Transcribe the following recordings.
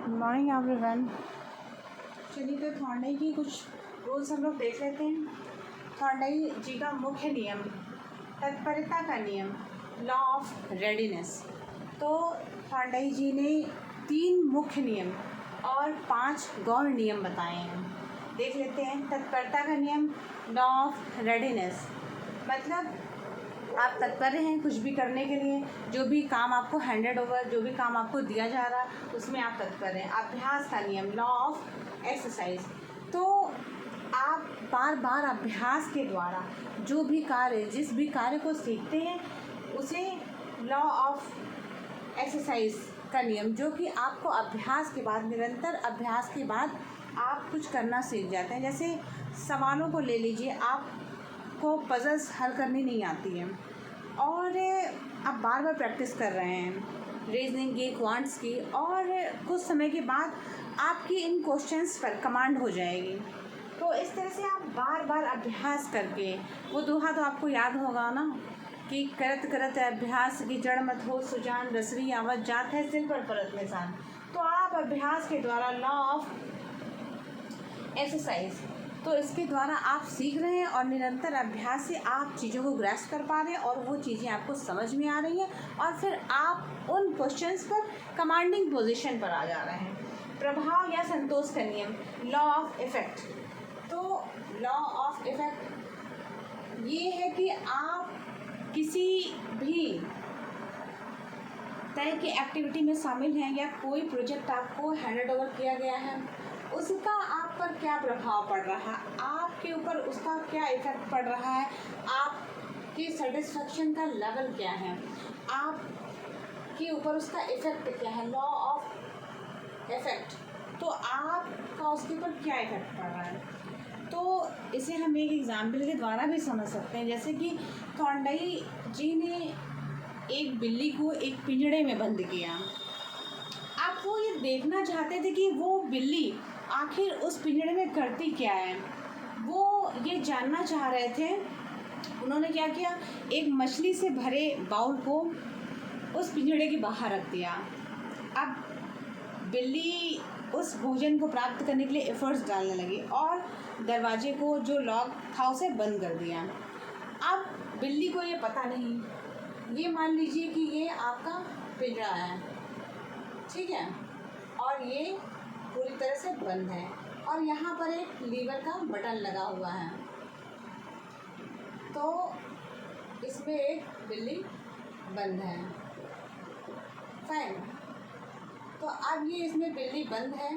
Good morning everyone. चलिए तो थॉर्नडाई की कुछ रूल्स हम लोग देख लेते हैं। थॉर्नडाई जी का मुख्य नियम, तत्परता का नियम, लॉ ऑफ रेडीनेस। तो थॉर्नडाई जी ने 3 मुख्य नियम और 5 गौण नियम बताए हैं। देख लेते हैं। तत्परता का नियम, लॉ ऑफ रेडीनेस, मतलब आप तत्पर हैं कुछ भी करने के लिए, जो भी काम आपको हैंडेड ओवर, जो भी काम आपको दिया जा रहा है उसमें आप तत्पर हैं। अभ्यास का नियम, लॉ ऑफ एक्सरसाइज, तो आप बार बार अभ्यास के द्वारा जो भी कार्य, जिस भी कार्य को सीखते हैं उसे लॉ ऑफ एक्सरसाइज का नियम, जो कि आपको अभ्यास के बाद, निरंतर अभ्यास के बाद आप कुछ करना सीख जाते हैं। जैसे सवालों को ले लीजिए, आपको पजल्स हल करनी नहीं आती है और आप बार बार प्रैक्टिस कर रहे हैं रीजनिंग की, क्वांट्स की, और कुछ समय के बाद आपकी इन क्वेश्चंस पर कमांड हो जाएगी। तो इस तरह से आप बार बार अभ्यास करके, वो दोहा तो आपको याद होगा ना कि करत करत अभ्यास की जड़ मत हो सुजान, रसरी आवत जात है सिल पर परत निशान। तो आप अभ्यास के द्वारा, लॉ ऑफ एक्सरसाइज, तो इसके द्वारा आप सीख रहे हैं और निरंतर अभ्यास से आप चीज़ों को ग्रैस्प कर पा रहे हैं और वो चीज़ें आपको समझ में आ रही हैं और फिर आप उन क्वेश्चंस पर कमांडिंग पोजीशन पर आ जा रहे हैं। प्रभाव या संतोष का नियम, लॉ ऑफ इफेक्ट। तो लॉ ऑफ इफेक्ट ये है कि आप किसी भी तरह की एक्टिविटी में शामिल हैं या कोई प्रोजेक्ट आपको हैंडेड ओवर किया गया है, उसका आप पर क्या प्रभाव पड़ रहा है, आपके ऊपर उसका क्या इफ़ेक्ट पड़ रहा है, आपकी सेटिस्फेक्शन का लेवल क्या है, आपके ऊपर उसका इफ़ेक्ट क्या है, लॉ ऑफ इफ़ेक्ट। तो आपका उसके ऊपर क्या इफ़ेक्ट पड़ रहा है। तो इसे हम एक एग्जाम्पल के द्वारा भी समझ सकते हैं। जैसे कि थॉर्नडाई जी ने एक बिल्ली को एक पिंजड़े में बंद किया। आप वो ये देखना चाहते थे कि वो बिल्ली आखिर उस पिंजड़े में करती क्या है, वो ये जानना चाह रहे थे। उन्होंने क्या किया, एक मछली से भरे बाउल को उस पिंजड़े के बाहर रख दिया। अब बिल्ली उस भोजन को प्राप्त करने के लिए एफर्ट्स डालने लगी और दरवाजे को, जो लॉक था, उसे बंद कर दिया। अब बिल्ली को ये पता नहीं, ये मान लीजिए कि ये आपका पिंजरा है, ठीक है, और ये पूरी तरह से बंद है और यहाँ पर एक लीवर का बटन लगा हुआ है। तो इसमें एक बिल्ली बंद है, फाइन। तो अब ये इसमें बिल्ली बंद है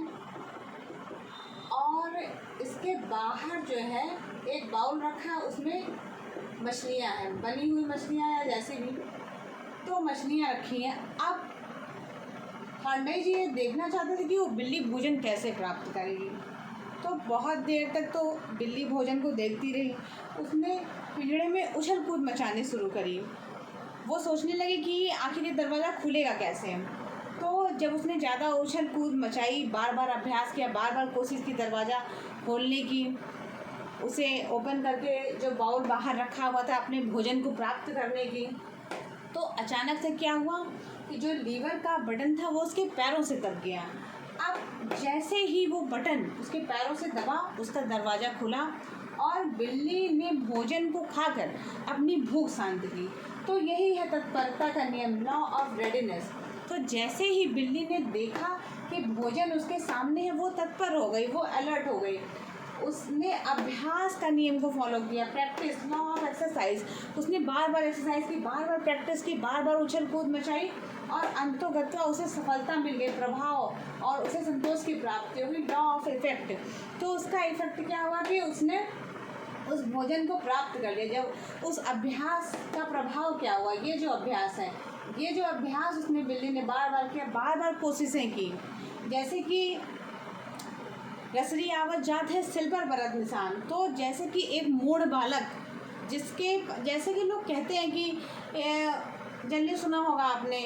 और इसके बाहर जो है एक बाउल रखा है, उसमें मछलियाँ हैं, बनी हुई मछलियाँ या जैसे भी, तो मछलियाँ रखी हैं। अब थॉर्नडाई जी ये देखना चाहते थे कि वो बिल्ली भोजन कैसे प्राप्त करेगी। तो बहुत देर तक तो बिल्ली भोजन को देखती रही। उसने पिंजड़े में उछल कूद मचाने शुरू करी। वो सोचने लगी कि आखिर ये दरवाज़ा खुलेगा कैसे। तो जब उसने ज़्यादा उछल कूद मचाई, बार बार अभ्यास किया, बार बार कोशिश की दरवाज़ा खोलने की, उसे ओपन करके जो बाउल बाहर रखा हुआ था अपने भोजन को प्राप्त करने की, तो अचानक से क्या हुआ कि जो लीवर का बटन था वो उसके पैरों से दब गया। अब जैसे ही वो बटन उसके पैरों से दबा, उसका दरवाज़ा खुला और बिल्ली ने भोजन को खाकर अपनी भूख शांत की। तो यही है तत्परता का नियम, लॉ ऑफ रेडीनेस। तो जैसे ही बिल्ली ने देखा कि भोजन उसके सामने है, वो तत्पर हो गई, वो अलर्ट हो गई। उसने अभ्यास का नियम को फॉलो किया, प्रैक्टिस, लॉ ऑफ एक्सरसाइज। उसने बार बार एक्सरसाइज की, बार बार प्रैक्टिस की, बार बार उछल कूद मचाई और अंतोगत्वा उसे सफलता मिल गई, प्रभाव और उसे संतोष की प्राप्ति हुई, लॉ ऑफ इफेक्ट। तो उसका इफेक्ट क्या हुआ कि उसने उस भोजन को प्राप्त कर लिया। जब उस अभ्यास का प्रभाव क्या हुआ, ये जो अभ्यास है, ये जो अभ्यास उसने, बिल्ली ने बार बार किया, बार बार कोशिशें की, जैसे कि रसरी आवत जात है सिल पर परत निशान। तो जैसे कि एक मूढ़ बालक, जिसके, जैसे कि लोग कहते हैं कि जनरली सुना होगा आपने,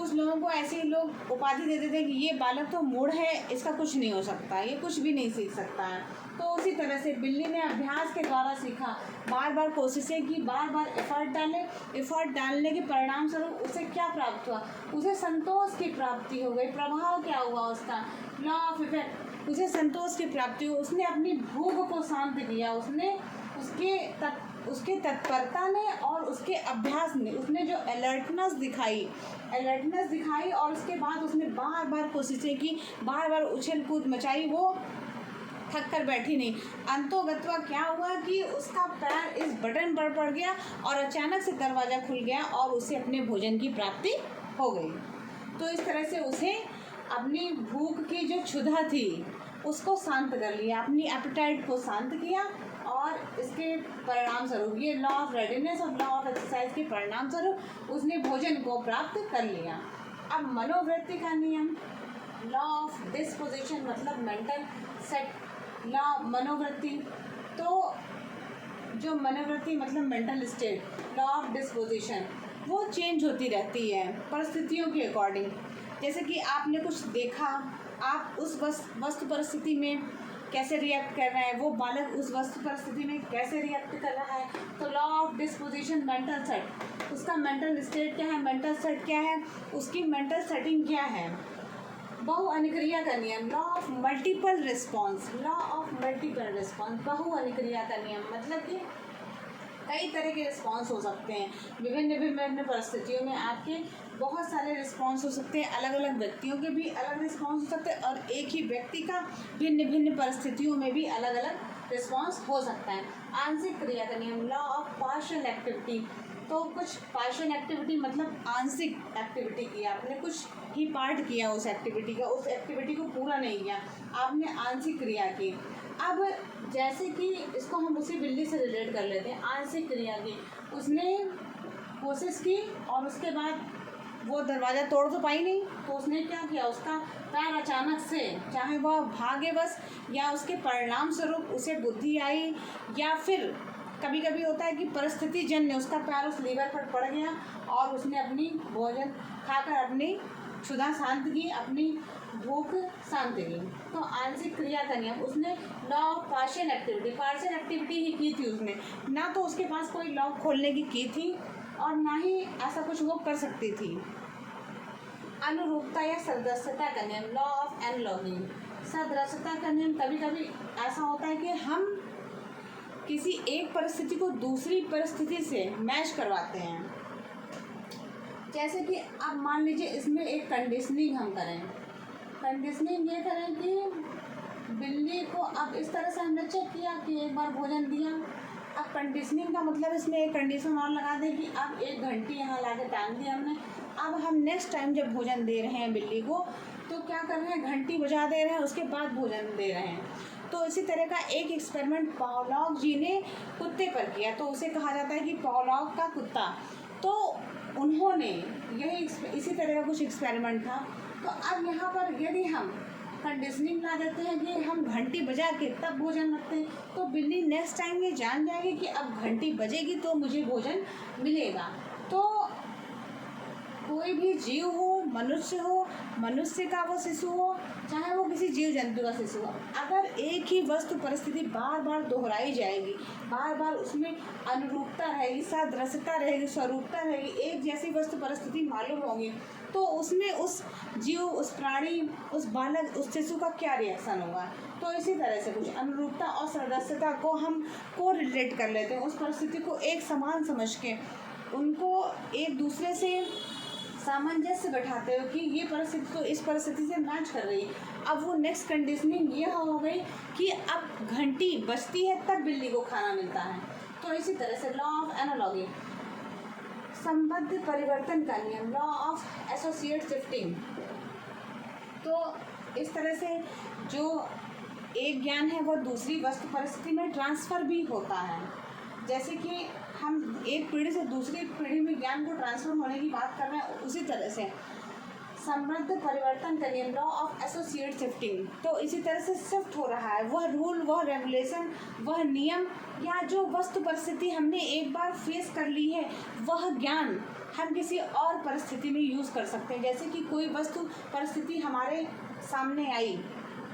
कुछ लोगों को ऐसे लोग उपाधि दे देते हैं कि ये बालक तो मूढ़ है, इसका कुछ नहीं हो सकता, ये कुछ भी नहीं सीख सकता है। तो उसी तरह से बिल्ली ने अभ्यास के द्वारा सीखा, बार बार कोशिशें की, बार बार एफर्ट डालने के परिणाम स्वरूप उसे क्या प्राप्त हुआ, उसे संतोष की प्राप्ति हो गई। प्रभाव क्या हुआ उसका, लॉ ऑफ इफेक्ट, उसे संतोष की प्राप्ति हुई। उसने अपनी भूख को शांत किया, उसने उसके तत्परता ने और उसके अभ्यास ने, उसने जो अलर्टनेस दिखाई और उसके बाद उसने बार बार कोशिशें की, बार बार उछल कूद मचाई, वो थक कर बैठी नहीं। अंतोगत्वा क्या हुआ कि उसका पैर इस बटन पर पड़ गया और अचानक से दरवाज़ा खुल गया और उसे अपने भोजन की प्राप्ति हो गई। तो इस तरह से उसे अपनी भूख की जो क्षुधा थी उसको शांत कर लिया, अपनी एपेटाइट को शांत किया और इसके परिणाम स्वरूप, ये लॉ ऑफ रेडीनेस और लॉ ऑफ एक्सरसाइज के परिणाम स्वरूप उसने भोजन को प्राप्त कर लिया। अब मनोवृत्ति का नियम, लॉ ऑफ डिस्पोजिशन मतलब मेंटल सेट, लॉ मनोवृत्ति, तो जो मनोवृत्ति मतलब mental state, law of disposition वो चेंज होती रहती है परिस्थितियों के अकॉर्डिंग। जैसे कि आपने कुछ देखा, आप उस वस्तु परिस्थिति में कैसे रिएक्ट कर रहे हैं, वो बालक उस वस्तु परिस्थिति में कैसे रिएक्ट कर रहा है। तो law of disposition mental set, उसका मेंटल स्टेट क्या है, मेंटल सेट क्या है, उसकी मेंटल सेटिंग क्या है। बहु अनुक्रिया का नियम, law of multiple response, law of multiple response, बहु अनुक्रिया का नियम मतलब कि कई तरह के रिस्पॉन्स हो सकते हैं विभिन्न परिस्थितियों में। आपके बहुत सारे रिस्पॉन्स हो सकते हैं, अलग अलग व्यक्तियों के भी अलग रिस्पॉन्स हो सकते हैं और एक ही व्यक्ति का भिन्न परिस्थितियों में भी अलग अलग रिस्पॉन्स हो सकता है। आंशिक क्रिया का नियम, लॉ ऑफ पार्शियल एक्टिविटी, तो कुछ पार्शियल एक्टिविटी मतलब आंशिक एक्टिविटी किया आपने, कुछ ही पार्ट किया उस एक्टिविटी का, उस एक्टिविटी को पूरा नहीं किया, आपने आंशिक क्रिया की। अब जैसे कि इसको हम उसी बिल्ली से रिलेट कर लेते हैं, आंशिक क्रिया की, उसने कोशिश की और उसके बाद वो दरवाज़ा तोड़ तो पाई नहीं, तो उसने क्या किया, उसका पैर अचानक से, चाहे वह भागे बस या उसके परिणाम स्वरूप उसे बुद्धि आई, या फिर कभी कभी होता है कि परिस्थिति जन्य उसका पैर उस लीवर पर पड़ गया और उसने अपनी भोजन खाकर अपनी क्षुधा शांत की, अपनी भूख शांत की। तो आंशिक क्रिया का नियम, उसने लॉ ऑफ पार्शियल एक्टिविटी ही की थी उसने, ना तो उसके पास कोई लॉक खोलने की थी और ना ही ऐसा कुछ वो कर सकती थी। अनुरूपता या सदृशता का नियम, लॉ ऑफ एनालॉजी, सदृशता का नियम, कभी कभी ऐसा होता है कि हम किसी एक परिस्थिति को दूसरी परिस्थिति से मैच करवाते हैं। जैसे कि अब मान लीजिए इसमें एक कंडीशनिंग हम करें, कंडीशनिंग ये करें कि बिल्ली को अब इस तरह से हमने चेक किया कि एक बार भोजन दिया। अब कंडीशनिंग का मतलब इसमें एक कंडीशन और लगा दें कि अब 1 घंटी यहाँ ला के टांग दी हमने, अब हम नेक्स्ट टाइम जब भोजन दे रहे हैं बिल्ली को तो क्या कर रहे हैं, घंटी बजा दे रहे हैं, उसके बाद भोजन दे रहे हैं। तो इसी तरह का एक एक्सपेरिमेंट पावलॉव जी ने कुत्ते पर किया, तो उसे कहा जाता है कि पावलॉव का कुत्ता। तो उन्होंने यही इसी तरह का कुछ एक्सपेरिमेंट था। तो अब यहाँ पर यदि हम कंडीशनिंग ला देते हैं कि हम घंटी बजा के तब भोजन रखते हैं, तो बिल्ली नेक्स्ट टाइम ये जान जाएगी कि अब घंटी बजेगी तो मुझे भोजन मिलेगा। तो कोई भी जीव हो, मनुष्य का वो शिशु हो, चाहे वो किसी जीव जंतु का शिशु हो, अगर एक ही वस्तु परिस्थिति बार बार दोहराई जाएगी, बार बार उसमें अनुरूपता रहेगी, सदृशता रहेगी, स्वरूपता रहेगी, एक जैसी वस्तु परिस्थिति मालूम होगी, तो उसमें उस जीव, उस प्राणी, उस बालक, उस शिशु का क्या रिएक्शन होगा। तो इसी तरह से कुछ अनुरूपता और सदृशता को हम को रिलेट कर लेते हैं, उस परिस्थिति को एक समान समझ के उनको एक दूसरे से सामंजस्य बैठाते हो कि ये परिस्थिति तो इस परिस्थिति से मैच कर रही है। अब वो नेक्स्ट कंडीशनिंग ये हो गई कि अब घंटी बजती है तब बिल्ली को खाना मिलता है। तो इसी तरह से लॉ ऑफ एनालॉजी, संबद्ध परिवर्तन का नियम, लॉ ऑफ एसोसिएट शिफ्टिंग। तो इस तरह से जो एक ज्ञान है वो दूसरी वस्तु परिस्थिति में ट्रांसफ़र भी होता है। जैसे कि हम एक पीढ़ी से दूसरी पीढ़ी में ज्ञान को ट्रांसफ़र होने की बात कर रहे हैं, उसी तरह से संबद्ध परिवर्तन का नियम, लॉ ऑफ एसोसिएट शिफ्टिंग। तो इसी तरह से शिफ्ट हो रहा है वह रूल, वह रेगुलेशन, वह नियम या जो वस्तु परिस्थिति हमने एक बार फेस कर ली है, वह ज्ञान हम किसी और परिस्थिति में यूज़ कर सकते हैं। जैसे कि कोई वस्तु परिस्थिति हमारे सामने आई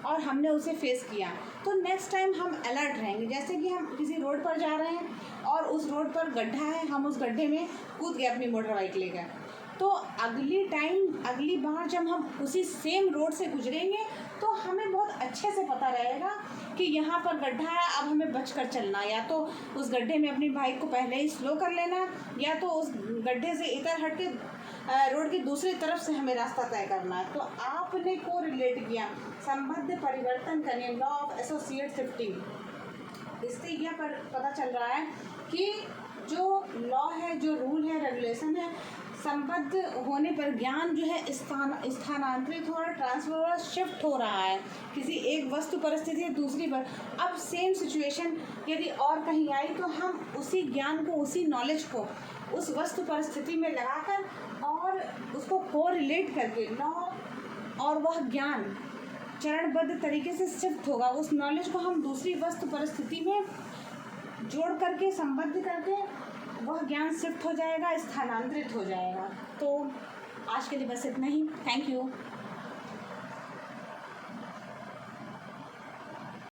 और हमने उसे फेस किया, तो नेक्स्ट टाइम हम अलर्ट रहेंगे। जैसे कि हम किसी रोड पर जा रहे हैं और उस रोड पर गड्ढा है, हम उस गड्ढे में कूद गए अपनी मोटर बाइक लेकर, तो अगली बार जब हम उसी सेम रोड से गुजरेंगे तो हमें बहुत अच्छे से पता रहेगा कि यहाँ पर गड्ढा है, अब हमें बचकर चलना, या तो उस गड्ढे में अपनी बाइक को पहले ही स्लो कर लेना, या तो उस गड्ढे से इधर हट के रोड की दूसरी तरफ से हमें रास्ता तय करना है। तो आपने को रिलेट किया संबद्ध परिवर्तन का नियम, लॉ ऑफ एसोसिएट शिफ्टिंग। इससे यह पता चल रहा है कि जो लॉ है, जो रूल है, रेगुलेशन है, संबद्ध होने पर ज्ञान जो है स्थानांतरित हो रहा है, ट्रांसफर, शिफ्ट हो रहा है किसी एक वस्तु परिस्थिति से दूसरी पर। अब सेम सिचुएशन यदि और कहीं आई तो हम उसी ज्ञान को, उसी नॉलेज को उस वस्तु परिस्थिति में लगाकर और उसको कोरिलेट करके लॉ और वह ज्ञान चरणबद्ध तरीके से शिफ्ट होगा। उस नॉलेज को हम दूसरी वस्तु परिस्थिति में जोड़ करके, संबद्ध करके वह ज्ञान शिफ्ट हो जाएगा, स्थानांतरित हो जाएगा। तो आज के लिए बस इतना ही। Thank you.